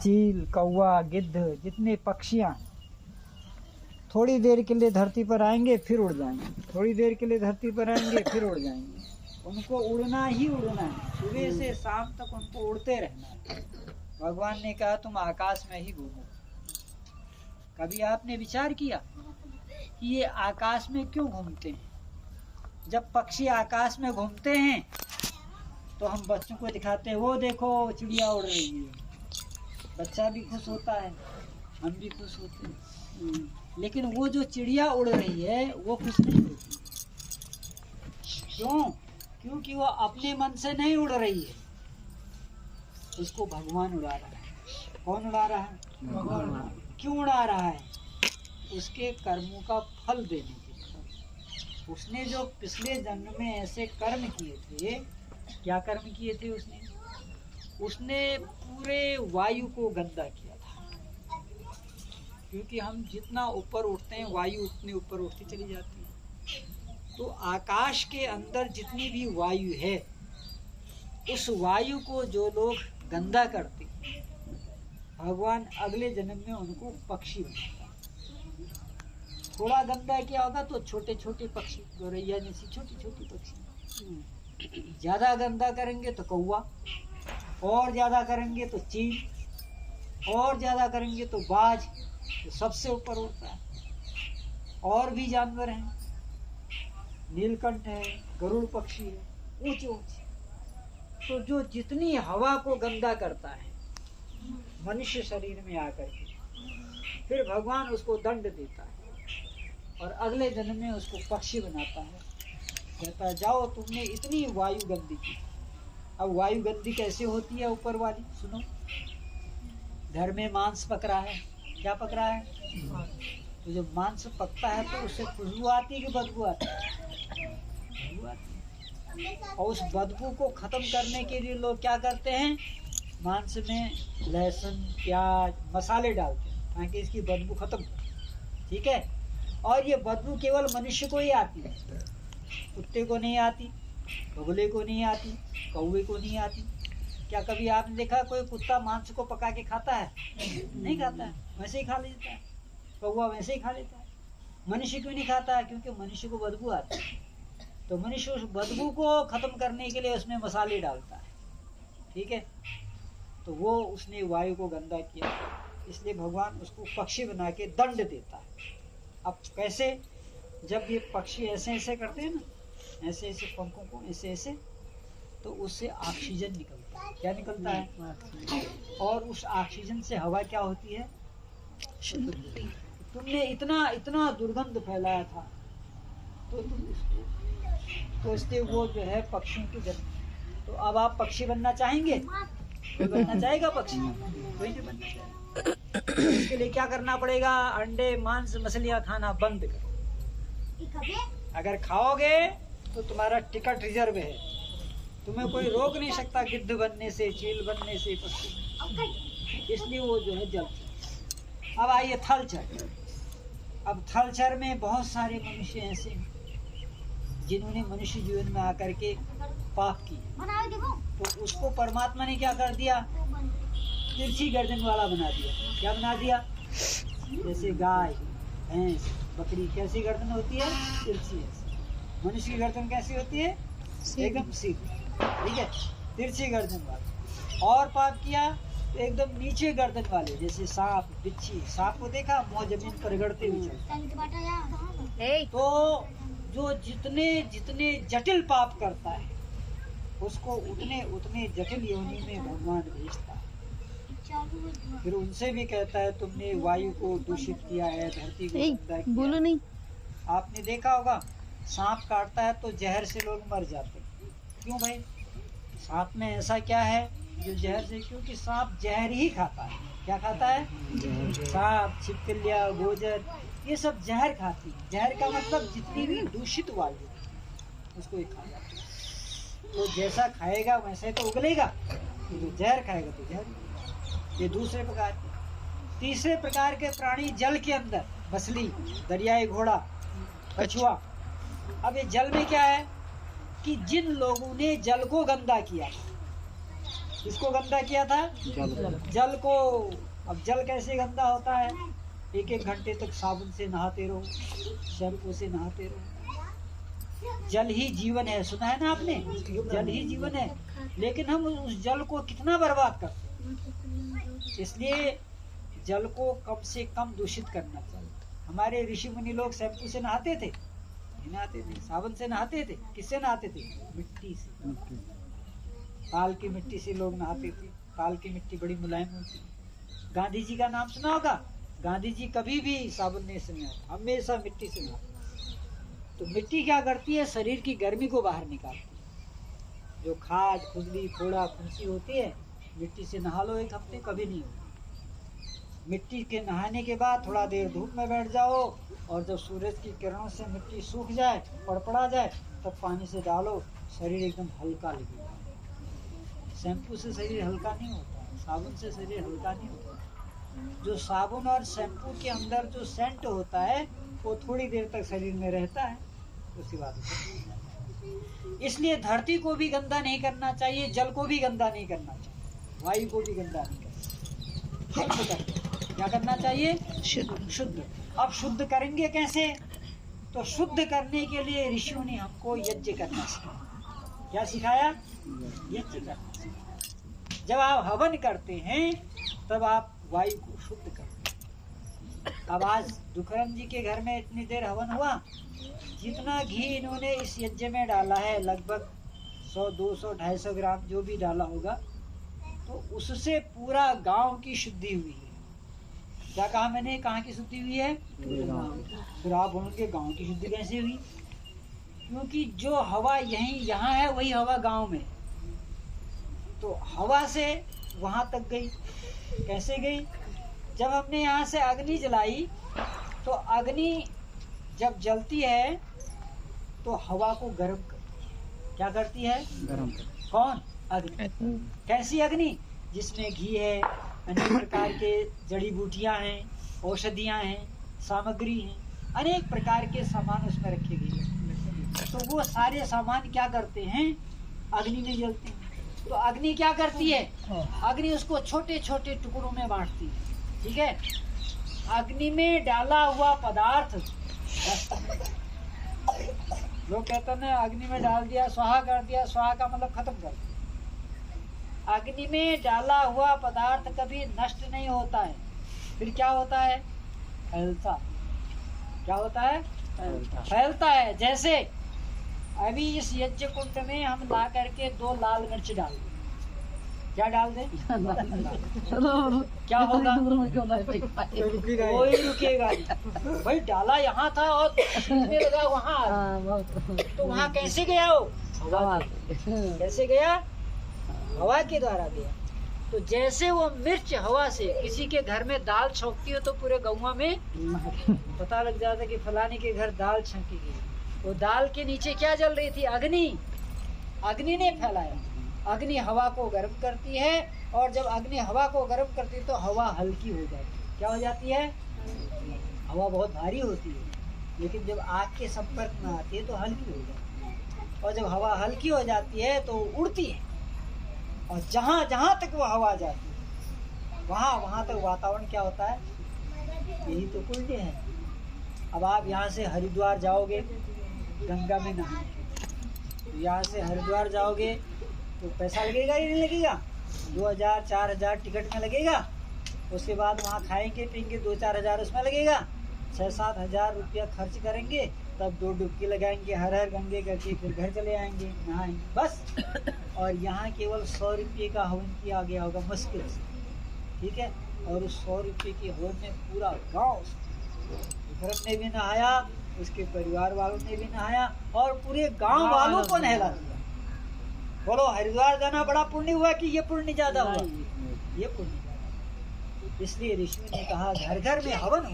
चील, कौवा, गिद्ध, जितने पक्षियाँ थोड़ी देर के लिए धरती पर आएंगे फिर उड़ जाएंगे, थोड़ी देर के लिए धरती पर आएंगे फिर उड़ जाएंगे। उनको उड़ना ही उड़ना है, सुबह से शाम तक उनको उड़ते रहना है। भगवान ने कहा तुम आकाश में ही घूमो। कभी आपने विचार किया कि ये आकाश में क्यों घूमते हैं? जब पक्षी आकाश में घूमते हैं तो हम बच्चों को दिखाते हैं, वो देखो चिड़िया उड़ रही है, बच्चा भी खुश होता है, हम भी खुश होते हैं। लेकिन वो जो चिड़िया उड़ रही है वो खुश नहीं होती। क्यों? क्योंकि वो अपने मन से नहीं उड़ रही है, उसको भगवान उड़ा रहा है। कौन उड़ा रहा है? भगवान। क्यों उड़ा रहा है? उसके कर्मों का फल देने के लिए। उसने जो पिछले जन्म में ऐसे कर्म किए थे, क्या कर्म किए थे उसने पूरे वायु को गंदा किया था। क्योंकि हम जितना ऊपर उठते हैं वायु उतने ऊपर उठती चली जाती है। तो आकाश के अंदर जितनी भी वायु है, उस वायु को जो लोग गंदा करते हैं, भगवान अगले जन्म में उनको पक्षी बनाता है। थोड़ा गंदा किया होगा तो छोटे छोटे पक्षी, गौरैया जैसी छोटी छोटी पक्षी। ज्यादा गंदा करेंगे तो कौवा, और ज्यादा करेंगे तो चील, और ज्यादा करेंगे तो बाज, तो सबसे ऊपर उड़ता है। और भी जानवर हैं, नीलकंठ है, गरुड़ पक्षी है, ऊंचे ऊंचे। तो जो जितनी हवा को गंदा करता है मनुष्य शरीर में आकर के, फिर भगवान उसको दंड देता है और अगले जन्म में उसको पक्षी बनाता है। कहता है जाओ तुमने इतनी वायु गंदी की। अब वायु गंदी कैसे होती है ऊपर वाली? सुनो, घर में मांस पक रहा है, क्या पक रहा है? तो जब मांस पकता है तो उससे खुशबू आती है कि बदबू आती है? बदबू आती है। और उस बदबू को खत्म करने के लिए लोग क्या करते हैं? मांस में लहसुन, प्याज, मसाले डालते हैं ताकि इसकी बदबू खत्म हो। ठीक है? और ये बदबू केवल मनुष्य को ही आती है, कुत्ते को नहीं आती, बगुले को नहीं आती, कौवे को नहीं आती। क्या कभी आपने देखा कोई कुत्ता मांस को पका के खाता है? नहीं खाता है, वैसे ही खा लेता है। कौवा वैसे ही खा लेता है। मनुष्य क्यों नहीं खाता है? क्योंकि मनुष्य को बदबू आती है। तो मनुष्य उस बदबू को खत्म करने के लिए उसमें मसाले डालता है। ठीक है? तो वो उसने वायु को गंदा किया, इसलिए भगवान उसको पक्षी बना के दंड देता है। अब कैसे? जब ये पक्षी ऐसे ऐसे करते हैं ना, ऐसे ऐसे पंखों को ऐसे ऐसे, तो उससे ऑक्सीजन निकलता है। क्या निकलता है? और उस ऑक्सीजन से हवा क्या होती है? तुमने इतना इतना दुर्गंध फैलाया था तो इसलिए वो जो है पक्षियों की जन्म। तो अब आप पक्षी बनना चाहेंगे? कोई बनना चाहेगा पक्षी? कोई नहीं बनना चाहेगा। इसके लिए क्या करना पड़ेगा? अंडे, मांस, मछलियाँ खाना बंद करो। अगर खाओगे तो तुम्हारा टिकट रिजर्व है, तुम्हें कोई रोक नहीं सकता गिद्ध बनने से, चील बनने से, पक्षी। इसलिए वो जो है जल। अब आइए थलचर। अब थलचर में बहुत सारे मनुष्य ऐसे हैं जिन्होंने मनुष्य जीवन में आकर के पाप किए, तो उसको परमात्मा ने क्या कर दिया? तिरछी गर्दन वाला बना दिया। क्या बना दिया? जैसे गाय, भैंस, बकरी कैसी गर्दन होती है? तिरछी है। मनुष्य की गर्दन कैसी होती है? एकदम सीधी। ठीक है? तिरछी गर्दन वाला। और पाप किया तो एकदम नीचे गर्दन वाले, जैसे सांप, बिच्छी। सांप को देखा मुँह जमीन पर रगड़ते हुए चलता। तो जो जितने जितने जटिल पाप करता है उसको उतने उतने जटिल योनि में भगवान भेजता है। फिर उनसे भी कहता है तुमने वायु को दूषित किया है, धरती को गंदा किया। बोलो नहीं। आपने देखा होगा सांप काटता है तो जहर से लोग मर जाते हैं। क्यों भाई? सांप में ऐसा क्या है जो जहर से? क्योंकि सांप जहर ही खाता है। क्या खाता है? सांप, छिपकलियाँ, गोजर, ये सब जहर खाती है। जहर का मतलब जितनी भी दूषित वायु उसको ही खा जाती है। तो जैसा खाएगा वैसे तो उगलेगा, तो जो जहर खाएगा तो जहर। ये दूसरे प्रकार के। तीसरे प्रकार के प्राणी जल के अंदर, मछली, दरियाई घोड़ा, कछुआ। अब ये जल में क्या है कि जिन लोगों ने जल को गंदा किया, किसको गंदा किया था? जल को। अब जल कैसे गंदा होता है? एक एक घंटे तक साबुन से नहाते रहो, शैम्पू से नहाते रहो। जल ही जीवन है, सुना है ना आपने? जल ही जीवन है। लेकिन हम उस जल को कितना बर्बाद करते हैं। इसलिए जल को कम से कम दूषित करना चाहिए। हमारे ऋषि मुनि लोग शैम्पू से नहाते थे? नहीं नहाते थे। साबुन से नहाते थे? किससे नहाते थे? मिट्टी से। ताल की मिट्टी से लोग नहाते थे। ताल की मिट्टी बड़ी मुलायम होती है। गांधी जी का नाम सुना होगा? गांधी जी कभी भी साबुन नहीं से नहाते, हमेशा मिट्टी से नहाते। तो मिट्टी क्या करती है? शरीर की गर्मी को बाहर निकालती है। जो खाज, खुजली, फोड़ा, फुंसी होती है, मिट्टी से नहा लो एक हफ्ते, कभी नहीं होती। मिट्टी के नहाने के बाद थोड़ा देर धूप में बैठ जाओ, और जब सूरज की किरणों से मिट्टी सूख जाए, पड़पड़ा जाए, तब पानी से डालो, शरीर एकदम हल्का लगेगा। शैम्पू से शरीर हल्का नहीं होता, साबुन से शरीर हल्का नहीं होता। जो साबुन और शैम्पू के अंदर जो सेंट होता है, वो थोड़ी देर तक शरीर में रहता है, उसके बाद। इसलिए धरती को भी गंदा नहीं करना चाहिए, जल को भी गंदा नहीं करना चाहिए, वायु को भी गंदा नहीं करना चाहिए। क्या करना चाहिए? शुद्ध। अब शुद्ध करेंगे कैसे? तो शुद्ध करने के लिए ऋषियों ने हमको यज्ञ करना सिखाया। क्या सिखाया? यज्ञ करना सिखाया। जब आप हवन करते हैं तब आप वायु को शुद्ध करते हैं। अब आज दुखरम जी के घर में इतनी देर हवन हुआ, जितना घी इन्होंने इस यज्ञ में डाला है, लगभग 100, 200, 250 ग्राम जो भी डाला होगा, तो उससे पूरा गांव की शुद्धि हुई है। क्या कहा मैंने? कहाँ की शुद्धि हुई है? फिर आप बोलोगे गांव की शुद्धि कैसे हुई? क्योंकि जो हवा यहाँ है वही हवा गांव में, तो हवा से वहां तक गई। कैसे गई? जब हमने यहाँ से अग्नि जलाई, तो अग्नि जब जलती है तो हवा को गर्म करती है। क्या करती है? गर्म। कौन? अग्नि। कैसी अग्नि? जिसमें घी है, अनेक प्रकार के जड़ी बूटियां हैं, औषधियां हैं, सामग्री हैं, अनेक प्रकार के सामान उसमें रखे गए हैं। तो वो सारे सामान क्या करते हैं? अग्नि में जलते हैं। तो अग्नि क्या करती है? अग्नि उसको छोटे छोटे टुकड़ों में बांटती है। ठीक है? अग्नि में डाला हुआ पदार्थ, लोग कहते हैं अग्नि में डाल दिया, स्वाहा कर दिया। स्वाहा का मतलब खत्म कर दिया। अग्नि में डाला हुआ पदार्थ कभी नष्ट नहीं होता है, फिर क्या होता है? फैलता। क्या होता है? फैलता है। जैसे अभी इस यज्ञ कुंड में हम ला करके 2 लाल मिर्च डाल दें, क्या डाल दें? क्या होगा? कोई रुकेगा नहीं। भाई डाला यहाँ था और लगा वहाँ, तो वहाँ कैसे गया वो? हवा। कैसे गया? हवा के द्वारा गया। तो जैसे वो मिर्च हवा से किसी के घर में दाल छौंकती हो, तो पूरे गाँव में पता लग जाता है कि फलाने के घर दाल छौंकी गई। वो दाल के नीचे क्या जल रही थी? अग्नि। अग्नि ने फैलाया। अग्नि हवा को गर्म करती है, और जब अग्नि हवा को गर्म करती है तो हवा हल्की हो जाती है। क्या हो जाती है? हवा बहुत भारी होती है, लेकिन जब आग के संपर्क में आती है तो हल्की हो जाती है। और जब हवा हल्की हो जाती है तो उड़ती है, और जहाँ जहाँ तक वो हवा जाती है वहाँ तक वातावरण क्या होता है? यही तो पुण्य है। अब आप यहाँ से हरिद्वार जाओगे गंगा में नहाने, तो यहाँ से हरिद्वार जाओगे तो पैसा लगेगा या नहीं लगेगा? 2000, 4000 टिकट में लगेगा। उसके बाद वहाँ खाएंगे पिएंगे, 2-4 हज़ार उसमें लगेगा। 6-7 हज़ार रुपया खर्च करेंगे, तब 2 डुबकी लगाएंगे हर हर गंगे करके, फिर घर चले आएंगे, नहाएंगे, बस। और यहाँ केवल 100 रुपये का हवन किया गया होगा मुश्किल से। ठीक है? और उस 100 रुपये की हवन में पूरा गाँव, विक्रम ने भी नहाया, उसके परिवार वालों ने भी नहाया, और पूरे गांव वालों को नहला दिया। बोलो हरिद्वार जाना बड़ा पुण्य हुआ कि ये पुण्य ज्यादा हुआ? ये पुण्य ज्यादा। इसलिए ऋषि ने कहा घर घर में हवन हो।